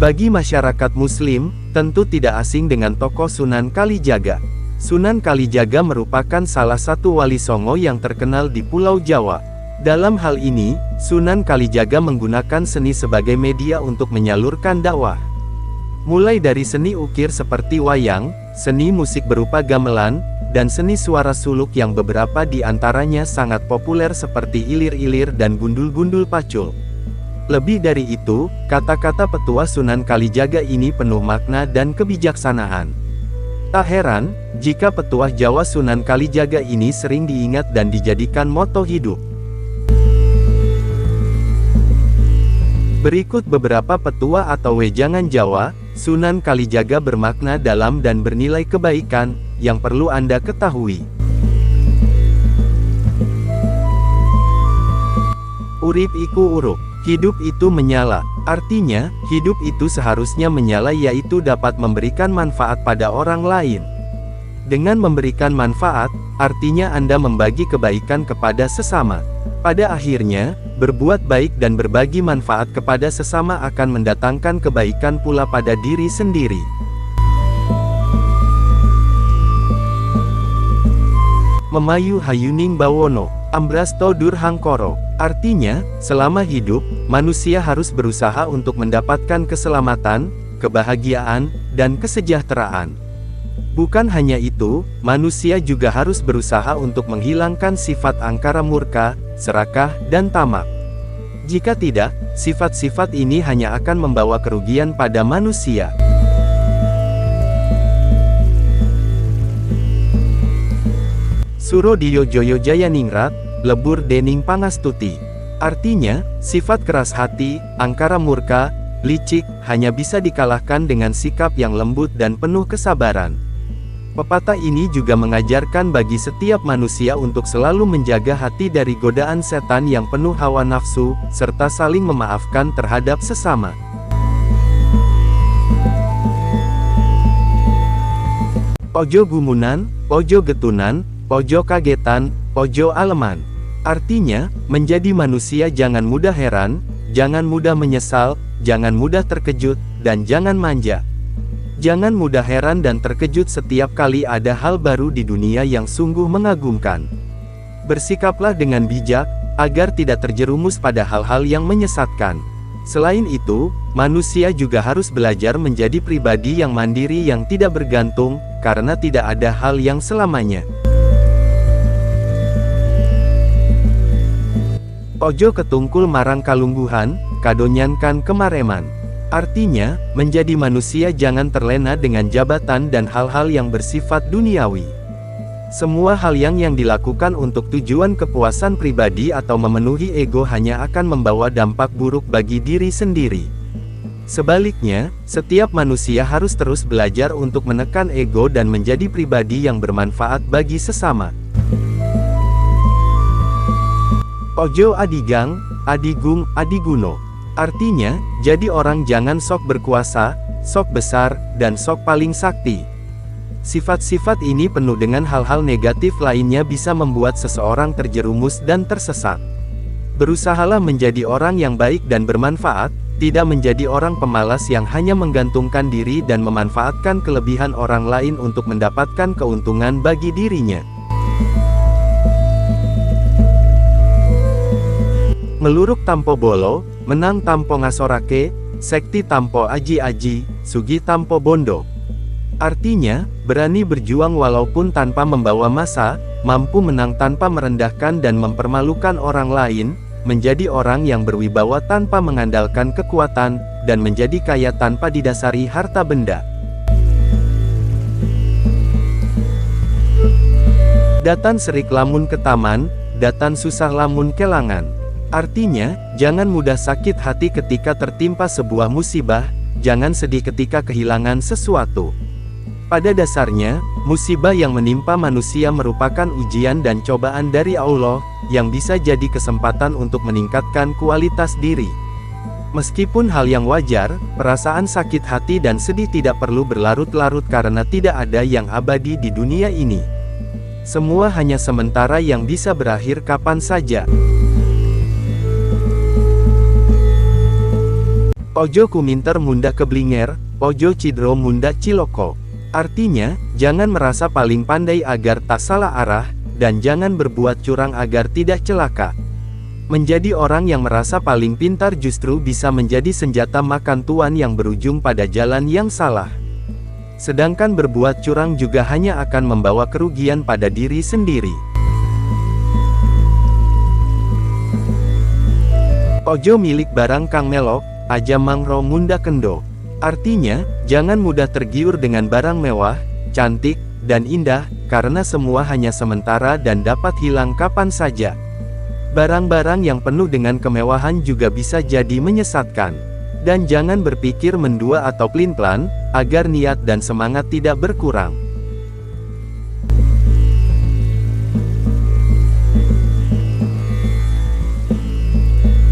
Bagi masyarakat Muslim, tentu tidak asing dengan tokoh Sunan Kalijaga. Sunan Kalijaga merupakan salah satu wali songo yang terkenal di Pulau Jawa. Dalam hal ini, Sunan Kalijaga menggunakan seni sebagai media untuk menyalurkan dakwah. Mulai dari seni ukir seperti wayang, seni musik berupa gamelan, dan seni suara suluk yang beberapa di antaranya sangat populer seperti ilir-ilir dan gundul-gundul pacul. Lebih dari itu, kata-kata petua Sunan Kalijaga ini penuh makna dan kebijaksanaan. Tak heran, jika petuah Jawa Sunan Kalijaga ini sering diingat dan dijadikan moto hidup. Berikut beberapa petua atau wejangan Jawa, Sunan Kalijaga bermakna dalam dan bernilai kebaikan, yang perlu Anda ketahui. Urip iku uruk, hidup itu menyala. Artinya, hidup itu seharusnya menyala yaitu dapat memberikan manfaat pada orang lain. Dengan memberikan manfaat, artinya Anda membagi kebaikan kepada sesama. Pada akhirnya, berbuat baik dan berbagi manfaat kepada sesama akan mendatangkan kebaikan pula pada diri sendiri. Memayu hayuning bawono, ambrasto durhangkoro. Artinya, selama hidup, manusia harus berusaha untuk mendapatkan keselamatan, kebahagiaan, dan kesejahteraan. Bukan hanya itu, manusia juga harus berusaha untuk menghilangkan sifat angkara murka, serakah, dan tamak. Jika tidak, sifat-sifat ini hanya akan membawa kerugian pada manusia. Surodiyo Joyo Jayaningrat, lebur dening pangastuti. Artinya, sifat keras hati, angkara murka, licik, hanya bisa dikalahkan dengan sikap yang lembut dan penuh kesabaran. Pepatah ini juga mengajarkan bagi setiap manusia untuk selalu menjaga hati dari godaan setan yang penuh hawa nafsu, serta saling memaafkan terhadap sesama. Ojo gumunan, ojo getunan, ojo kagetan, ojo aleman. Artinya, menjadi manusia jangan mudah heran, jangan mudah menyesal, jangan mudah terkejut, dan jangan manja. Jangan mudah heran dan terkejut setiap kali ada hal baru di dunia yang sungguh mengagumkan. Bersikaplah dengan bijak, agar tidak terjerumus pada hal-hal yang menyesatkan. Selain itu, manusia juga harus belajar menjadi pribadi yang mandiri yang tidak bergantung, karena tidak ada hal yang selamanya. Ojo ketungkul marang kalungguhan, kadonyankan kemareman. Artinya, menjadi manusia jangan terlena dengan jabatan dan hal-hal yang bersifat duniawi. Semua hal yang dilakukan untuk tujuan kepuasan pribadi atau memenuhi ego hanya akan membawa dampak buruk bagi diri sendiri. Sebaliknya, setiap manusia harus terus belajar untuk menekan ego dan menjadi pribadi yang bermanfaat bagi sesama. Ojo adigang, adigung, adiguno. Artinya, jadi orang jangan sok berkuasa, sok besar, dan sok paling sakti. Sifat-sifat ini penuh dengan hal-hal negatif lainnya bisa membuat seseorang terjerumus dan tersesat. Berusahalah menjadi orang yang baik dan bermanfaat, tidak menjadi orang pemalas yang hanya menggantungkan diri dan memanfaatkan kelebihan orang lain untuk mendapatkan keuntungan bagi dirinya. Meluruk tampo bolo, menang tampo ngasorake, sekti tampo aji-aji, sugi tampo bondo. Artinya, berani berjuang walaupun tanpa membawa massa, mampu menang tanpa merendahkan dan mempermalukan orang lain, menjadi orang yang berwibawa tanpa mengandalkan kekuatan, dan menjadi kaya tanpa didasari harta benda. Datan serik lamun ke taman, datan susah lamun kelangan. Artinya, jangan mudah sakit hati ketika tertimpa sebuah musibah, jangan sedih ketika kehilangan sesuatu. Pada dasarnya, musibah yang menimpa manusia merupakan ujian dan cobaan dari Allah, yang bisa jadi kesempatan untuk meningkatkan kualitas diri. Meskipun hal yang wajar, perasaan sakit hati dan sedih tidak perlu berlarut-larut karena tidak ada yang abadi di dunia ini. Semua hanya sementara yang bisa berakhir kapan saja. Ojo kuminter munda keblinger, ojo cidro munda ciloko. Artinya, jangan merasa paling pandai agar tak salah arah, dan jangan berbuat curang agar tidak celaka. Menjadi orang yang merasa paling pintar justru bisa menjadi senjata makan tuan yang berujung pada jalan yang salah. Sedangkan berbuat curang juga hanya akan membawa kerugian pada diri sendiri. Ojo milik barang kang melok, aja mangro munda kendo. Artinya, jangan mudah tergiur dengan barang mewah, cantik, dan indah, karena semua hanya sementara dan dapat hilang kapan saja. Barang-barang yang penuh dengan kemewahan juga bisa jadi menyesatkan. Dan jangan berpikir mendua atau pelin-pelan, agar niat dan semangat tidak berkurang.